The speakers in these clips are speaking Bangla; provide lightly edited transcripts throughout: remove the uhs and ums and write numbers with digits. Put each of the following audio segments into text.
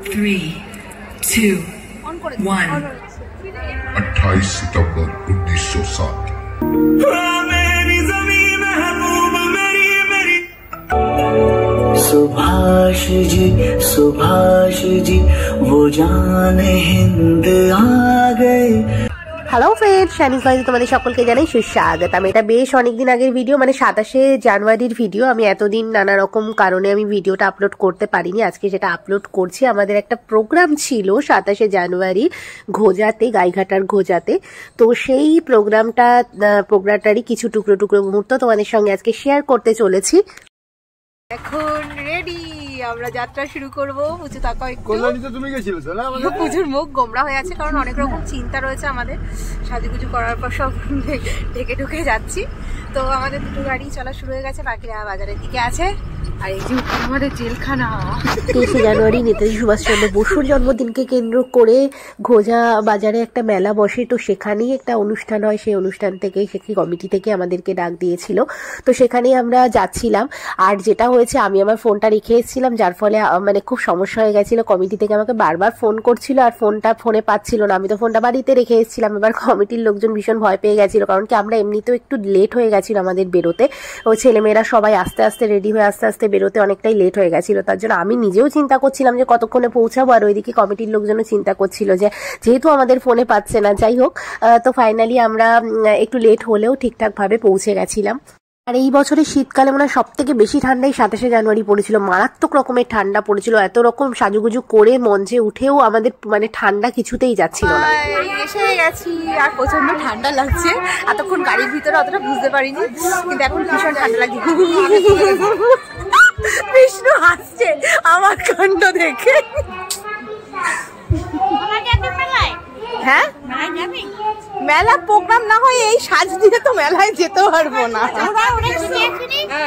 3, 2, 1 28 सितंबर 1960 सुभाष जी वो जान हिंद आ गए। হ্যালো ফ্রেন্ড, শানিস ভাইজে তোমাদের সকলকে জানাই সুস্বাগতম। এটা বেশ অনেকদিন আগের ভিডিও, মানে 27শে জানুয়ারির ভিডিও। আমি এতদিন নানা রকম কারণে আমি ভিডিওটা আপলোড করতে পারিনি। আজকে সেটা আপলোড করছি। আমাদের একটা প্রোগ্রাম ছিল 27শে জানুয়ারি ঘোজাতে, গাইঘাটার ঘোজাতে। তো সেই প্রোগ্রামটারই কিছু টুকরো টুকরো মুহূর্ত তোমাদের সঙ্গে আজকে শেয়ার করতে চলেছি। এখন রেডি, আমরা যাত্রা শুরু করব। পুজো তাকাও একটু। কল্যাণীতে তুমি গেছিলে তো না? আমাদের পুজোর মুখ গোমরা হয়ে আছে, কারণ অনেক রকম চিন্তা রয়েছে আমাদের। সাজুগুজু করার পর সব ঢেকে ঢুকে যাচ্ছি। তো আমাদের দুটো গাড়ি চলা শুরু হয়ে গেছে, বাকিরা বাজারের দিকে আছে। আর এই যে আমাদের জেলখানা। 23শে জানুয়ারি নেতাজি সুভাষচন্দ্র বসুর জন্মদিনকে কেন্দ্র করে ঘোজা বাজারে একটা মেলা বসে। তো সেখানেই একটা অনুষ্ঠান হয়। সেই অনুষ্ঠান থেকে কমিটি থেকে আমাদেরকে ডাক দিয়েছিল। তো সেখানেই আমরা যাচ্ছিলাম। আর যেটা হয়েছে, আমি আমার ফোনটা রেখে এসেছিলাম, যার ফলে মানে খুব সমস্যা হয়ে গেছিল। কমিটি থেকে আমাকে বারবার ফোন করছিল আর ফোনে পাচ্ছিল না। আমি তো ফোনটা বাড়িতে রেখে এসেছিলাম। এবার কমিটির লোকজন ভীষণ ভয় পেয়ে গেছিল, কারণ কি আমরা এমনিতেও একটু লেট হয়ে গেছিল আমাদের বেরোতে। ও ছেলেমেয়েরা সবাই আস্তে আস্তে রেডি হয়ে আস্তে আস্তে বেরোতে অনেকটাই লেট হয়ে গেছিল। তার জন্য আমি নিজেও চিন্তা করছিলাম যে কতক্ষণে পৌঁছাবো, আর ওইদিকে কমিটির লোকজনও চিন্তা করছিল যে যেহেতু আমাদের ফোনে পাচ্ছে না। যাই হোক, তো ফাইনালি আমরা একটু লেট হলেও ঠিকঠাকভাবে পৌঁছে গেছিলাম। আর এই বছরের শীতকালে মনে হয় সব থেকে বেশি ঠান্ডাই 27শে জানুয়ারি পড়েছিল। মারাত্মক রকমের ঠান্ডা পড়েছিল। এত রকম সাজুগুজু করে মঞ্চে উঠেও আমাদের মানে ঠান্ডা কিছুতেই যাচ্ছিল না। এসে গেছি আর প্রচন্ড ঠান্ডা লাগছে। এতক্ষণ গাড়ির ভিতরে অতটা বুঝতে পারিনি, কিন্তু এখন ভীষণ ঠান্ডা লাগছে। বিষ্ণু হাসছে আমার কাণ্ড দেখে। হ্যাঁ, মেলা প্রোগ্রাম না হয় এই সাজ দিয়ে তো মেলায় যেতে পারবো না।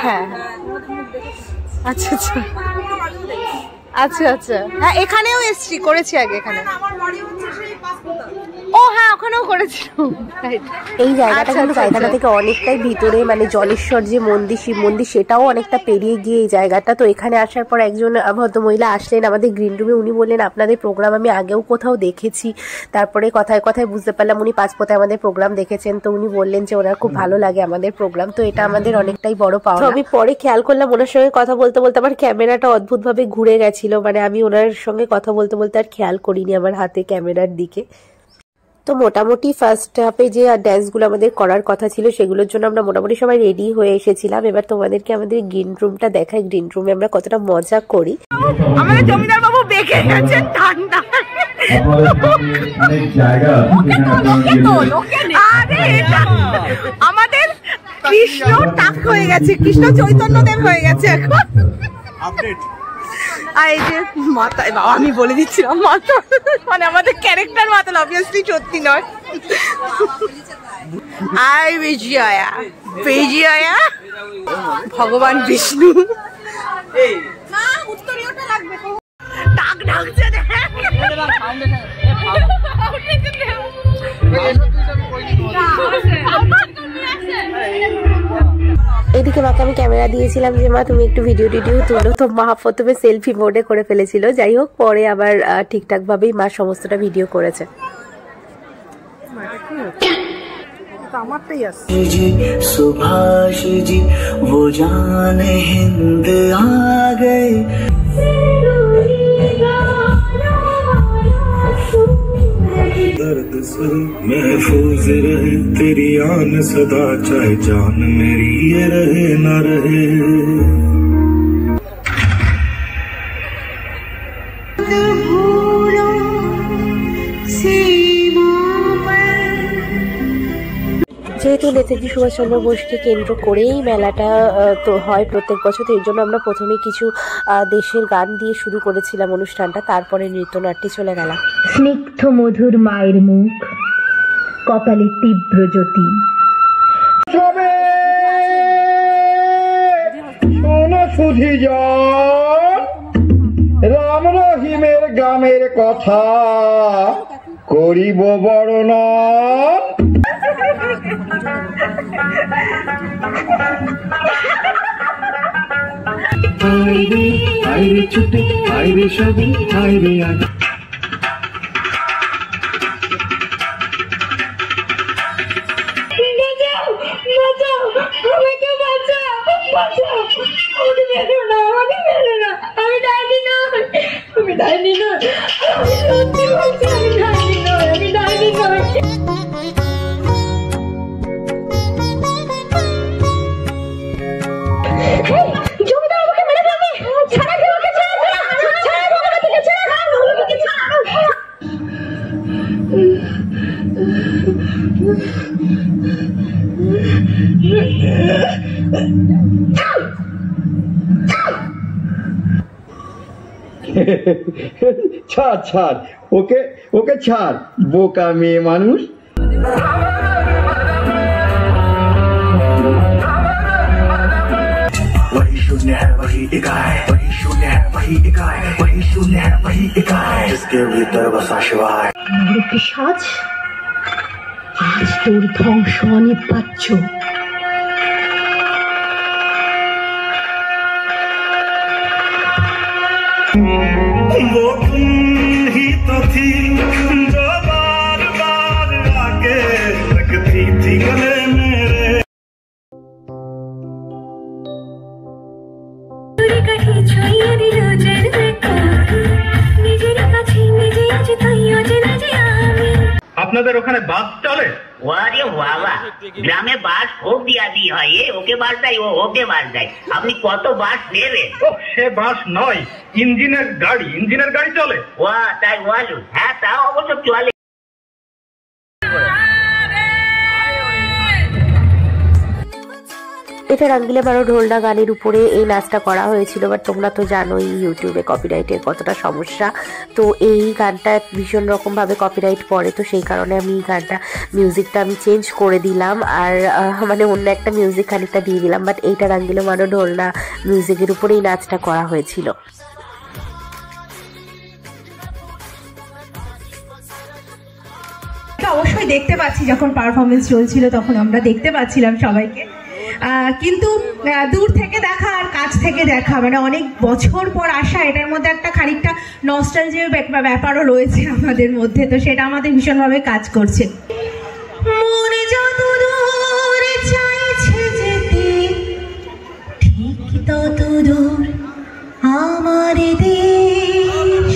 হ্যাঁ, আচ্ছা আচ্ছা আচ্ছা আচ্ছা। হ্যাঁ, এখানেও এসছি, করেছি আগে এখানে। ও হ্যাঁ, ওখানেও করেছিলাম। এই জায়গাটা কিন্তু গাইঘাটা থেকে অনেকটাই ভিতরে, মানে জলেশ্বর যে মন্দির, শিব মন্দির, সেটাও অনেকটা পেরিয়ে গিয়ে এই জায়গাটা। তো এখানে আসার পর একজন ভদ্রমহিলা আসলেন আমাদের গ্রিন রুমে। উনি বললেন, আপনাদের প্রোগ্রাম আমি আগেও কোথাও দেখেছি। তারপরে কথায় কথায় বুঝতে পারলাম উনি পাঁচপথে আমাদের প্রোগ্রাম দেখেছেন। তো উনি বললেন যে ওনার খুব ভালো লাগে আমাদের প্রোগ্রাম। তো এটা আমাদের অনেকটাই বড় পাওয়া। আমি পরে খেয়াল করলাম ওনার সঙ্গে কথা বলতে বলতে আমার ক্যামেরাটা অদ্ভুতভাবে ঘুরে গেছিল। মানে আমি ওনার সঙ্গে কথা বলতে বলতে আর খেয়াল করিনি আমার হাতে ক্যামেরার দিকে। তো মোটামুটি ফার্স্ট হাফে যে ড্যান্সগুলো আমাদের করার কথা ছিল সেগুলোর জন্য আমরা মোটামুটি সবাই রেডি হয়ে এসেছিলাম। এবার তোমাদেরকে আমাদের গ্রিন রুমটা দেখাই, গ্রিন রুমে আমরা কতটা মজা করি। আমাদের জমিদার বাবু বেঁকে গেছেন ঠান্ডা। আমাদের কৃষ্ণ টাক হয়ে গেছে, কৃষ্ণ চৈতন্যদেব হয়ে গেছে এখন। আপডেট। আর এই যে মাথায়, বাবা আমি বলে দিচ্ছিলাম মাথা, মানে আমাদের ক্যারেক্টার মাথা, অবভিয়াসলি সত্যি নয়। আই বিজয়া বিজয়া ভগবান বিষ্ণু। টাক ঢাকছে। এদিকে মাকে আমি ক্যামেরা দিয়েছিলাম যে মা তুমি একটু ভিডিও তোলো। তো মা প্রথমে সেলফি মোডে করে ফেলেছিল। যাই হোক, পরে আবার ঠিকঠাক ভাবেই মা সমস্তটা ভিডিও করেছে। সুভাষ জি वो जान हिंद आ गए। दर्द से महफूज रहे तेरी आन सदा, चाहे जान मेरी ये रहे ना रहे। যেহেতু নেতাজি সুভাষচন্দ্র বোসকে কেন্দ্র করেই মেলাটা তো হয় প্রত্যেক বছর, তো এর জন্য আমরা প্রথমে কিছু দেশের গান দিয়ে শুরু করেছিলাম অনুষ্ঠানটা। তারপরে নৃত্যনাট্যে চলে গেলাম। স্নিগ্ধ মধুর মায়ের মুখ, কপালে তীব্র জ্যোতি। রাম রহিমের গ্রামের কথা করিব বর্ণন। আইরে ছুটে আইরে সবই আইরে আয় ছাড় ছাড় ওকে ওকে ছাড় বোকা মেয়ে মানুষ वही शून्य है वही इकाई वही शून्य है वही इकाई वही शून्य है वही इकाई जिसके भीतर बसा शिवाय পিশাচ আজ তোর ধ্বংস অনিবার্য वो तुम ही तो थी जो बार बार आके लगती थी गले मेरे আপনাদের ওখানে বাস চলে? ওরে বাবা, গ্রামে বাস খুব দিয়াদি হয়, ওকে বাস দেয় ও ওকে বাস দেয়। আপনি কত বাস নেবেন? ও সে বাস নয়, ইঞ্জিনের গাড়ি চলে। ও তাই বলুন, হ্যাঁ তা অবশ্য চলে। এটা রাঙ্গিলে মারো ঢোলনা গানের উপরে এই নাচটা করা হয়েছিল, বাট তোমরা তো জানোই ইউটিউবে কপিরাইটের কতটা সমস্যা। তো এই গানটা ভীষণ রকমভাবে কপিরাইট পড়ে, তো সেই কারণে আমি এই গানটা মিউজিকটা আমি চেঞ্জ করে দিলাম, আর মানে অন্য একটা মিউজিক খানিকটা দিয়ে দিলাম। বাট এইটা রাঙ্গিলে মারো ঢোলনা মিউজিকের উপরে এই নাচটা করা হয়েছিল। অবশ্যই দেখতে পাচ্ছি, যখন পারফরমেন্স চলছিল তখন আমরা দেখতে পাচ্ছিলাম সবাইকে, কিন্তু দূর থেকে দেখা আর কাছ থেকে দেখা মানে অনেক বছর পর আসা, এটার মধ্যে একটা খানিকটা নস্টালজিয়ার ব্যাপারও রয়েছে আমাদের মধ্যে, তো সেটা আমাদের ভীষণভাবে কাজ করছে। মনে যত দূরে চাইছে যেতে ঠিক তত দূর আমার দেশ।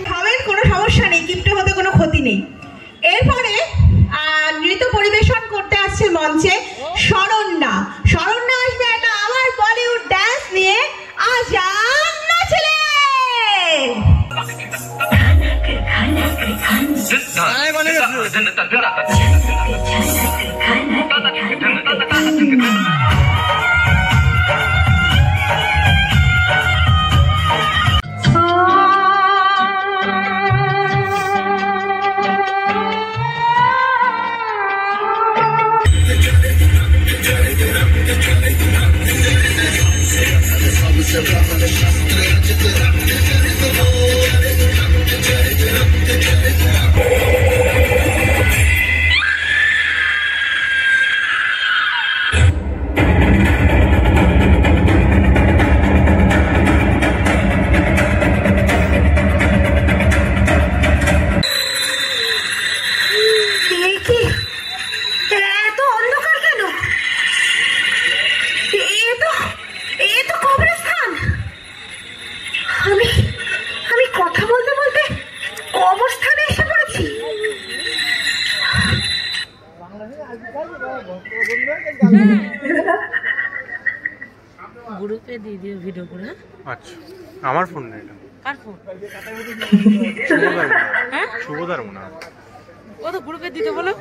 খাবেন, কোনো সমস্যা নেই, কিপ্টে হতে কোনো ক্ষতি নেই। এরপরে নৃত্য পরিবেশন করতে আসছে মঞ্চে শরণ্যা। শরণ্যা আসবে একটা আমার বলিউড ডান্স নিয়ে। আজান নাচলে গ্রুপে দিয়ে দিও ভিডিও করে। আচ্ছা, আমার ফোন না, এটা কার ফোন? হ্যাঁ, শুভদার মনে হয়। ও তো গ্রুপে দিতে বলো।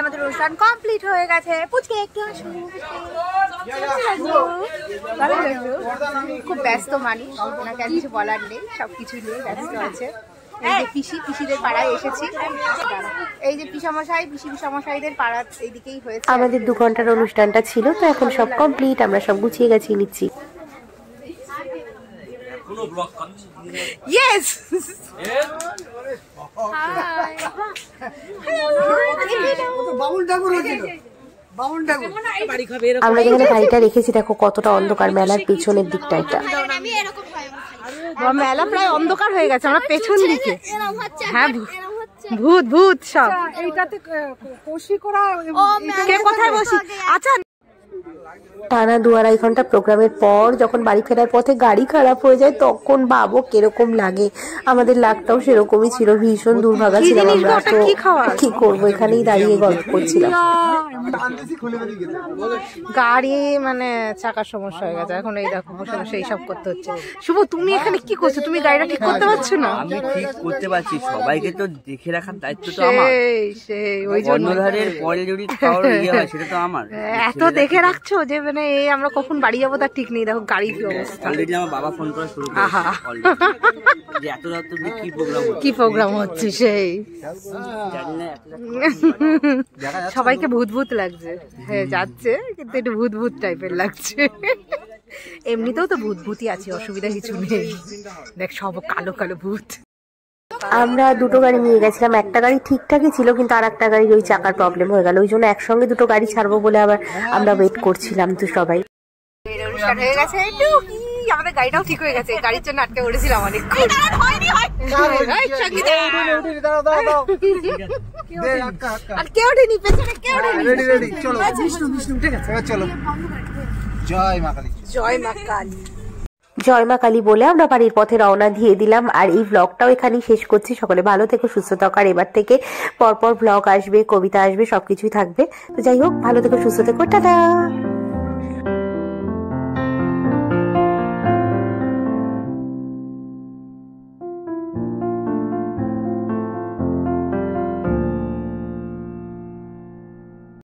আমাদের অনুষ্ঠান কমপ্লিট হয়ে গেছে। পুচকে একটু আসুন। ভালো লাগলো। খুব ব্যস্ত মানুষ, ওনাকে আর কিছু বলার নেই, সবকিছু নিয়ে ব্যস্ত আছে। এই যে পিসিদের পাড়ায় এসেছি, এই যে পিসামশাইদের পাড়া এইদিকেই হয়েছে। আমাদের 2 ঘন্টার অনুষ্ঠানটা ছিল, তো এখন সব কমপ্লিট, আমরা সব গুছিয়ে গেছি নিচ্ছি। Yes. আমরা যেখানে গাড়িটা রেখেছি দেখো কতটা অন্ধকার, মেলার পেছনের দিকটা। এটা মেলা প্রায় অন্ধকার হয়ে গেছে, আমরা পেছন দিকে। হ্যাঁ ভূত সব। এইটাতে কোথায় বসি? আচ্ছা, টানা 2-2.5 ঘন্টা প্রোগ্রামের পর যখন বাড়ি ফেরার পথে গাড়ি খারাপ হয়ে যায় তখন ভাবো কিরকম লাগে। আমাদের লাগটাও সেরকমই ছিল, ভীষণ দুর্ভাগা ছিলাম আমরা। তো কি করবো, এখানেই দাঁড়িয়ে গল্প করছিলাম। গাড়ি মানে চাকার সমস্যা হয়ে গেছে, এখন এই দেখো বসে বসে এইসব করতে হচ্ছে। শুভ, তুমি এখানে কি করছো? তুমি গাড়িটা ঠিক করতে পারছো না? আমি ঠিক করতে পারছি, সবাইকে তো দেখে রাখার দায়িত্ব তো আমার। সেই ওই জন্য অন্যধারের পরে যদি খাওয়ার ইয়ে হয় সেটা তো আমার। এত দেখে রাখছো যে মানে এই আমরা কখন বাড়ি যাবো তার ঠিক নেই। দেখো গাড়ি কি অবস্থা। অলরেডি আমার বাবা ফোন করা শুরু করেছে যে এত রাত অবধি কি প্রোগ্রাম হচ্ছে। সেই সবাইকে ভূত লাগছে। হ্যাঁ যাচ্ছে, কিন্তু একটু ভূত টাইপের লাগছে। এমনিতেও তো ভূতই আছে, অসুবিধা কিছু নেই। দেখ সব কালো ভূত। আমরা 2টো গাড়ি নিয়ে গেছিলাম, একটা গাড়ি ঠিকঠাকই ছিল, কিন্তু আর একটা গাড়ির ওই চাকার প্রবলেম হয়ে গেল। ওই জন্য একসঙ্গে 2টো গাড়ি ছাড়বো বলে আবার আমরা ওয়েট করছিলাম। তো সবাই হয়ে গেছে, আমাদের গাড়িটাও ঠিক হয়ে গেছে। গাড়ির জন্য আটকে পড়েছিলাম অনেকক্ষণ। আর কেউ ওঠেনি, পেছনে কেউ ওঠেনি। চলো জয় মা কালী। জয় মা কালী বলে আমরা বাড়ির পথে রওনা দিয়ে দিলাম। আর এই ব্লগটাও এখানেই শেষ করছি। সকলে ভালো থেকো, সুস্থ থাকো। আর এবার থেকে পরপর ব্লগ আসবে, কবিতা আসবে, সবকিছুই থাকবে। তো যাই হোক, ভালো থেকো, সুস্থ থেকো, টাটা।